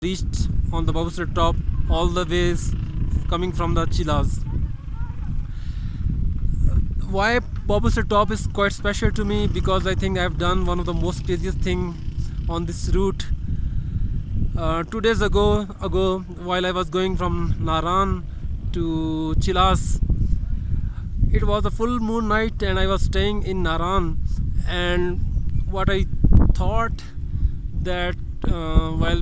reached on the Babusar top all the ways coming from the Chilas. Why Babusar top is quite special to me, because I think I have done one of the most craziest thing on this route. 2 days ago, while I was going from Naran to Chilas, it was a full moon night and I was staying in Naran. And what I thought that while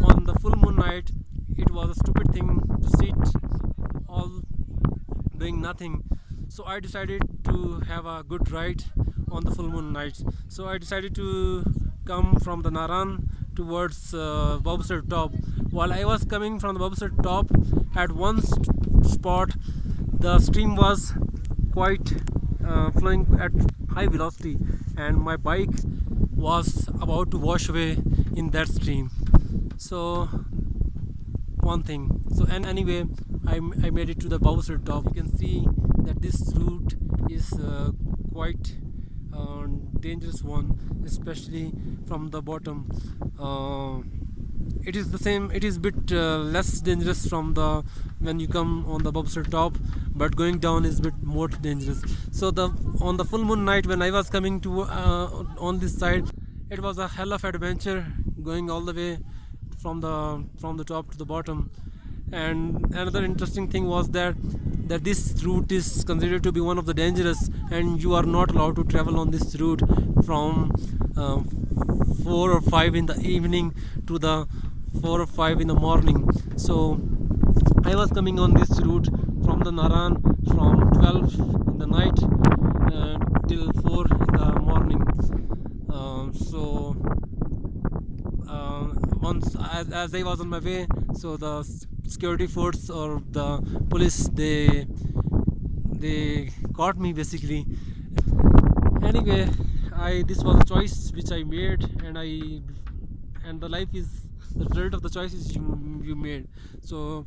on the full moon night, it was a stupid thing to sit all doing nothing. So I decided to have a good ride on the full moon night. So I decided to come from the Naran towards Babusar top. While I was coming from the Babusar top, at one spot the stream was quite flowing at high velocity, and my bike was about to wash away in that stream. So one thing. So and anyway, I made it to the Babusar top. You can see that this route is quite dangerous one, especially from the bottom. It is the same. It is bit less dangerous from the when you come on the Babusar top, but going down is bit more dangerous. So on the full moon night when I was coming to on this side, it was a hell of adventure going all the way from the top to the bottom. And another interesting thing was that this route is considered to be one of the dangerous, and you are not allowed to travel on this route from 4 or 5 in the evening to the 4 or 5 in the morning. So I was coming on this route from the Naran from 12 in the night till 4 in the morning. So once as I was on my way, so the security force or the police, they caught me basically. Anyway, this was a choice which I made, and the life is the result of the choices you made. So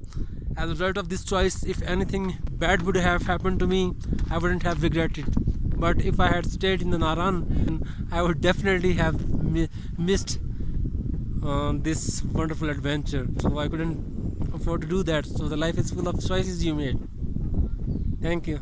as a result of this choice, if anything bad would have happened to me, I wouldn't have regretted. But if I had stayed in the Naran, I would definitely have missed this wonderful adventure. So I couldn't afford to do that. So the life is full of choices you made. Thank you.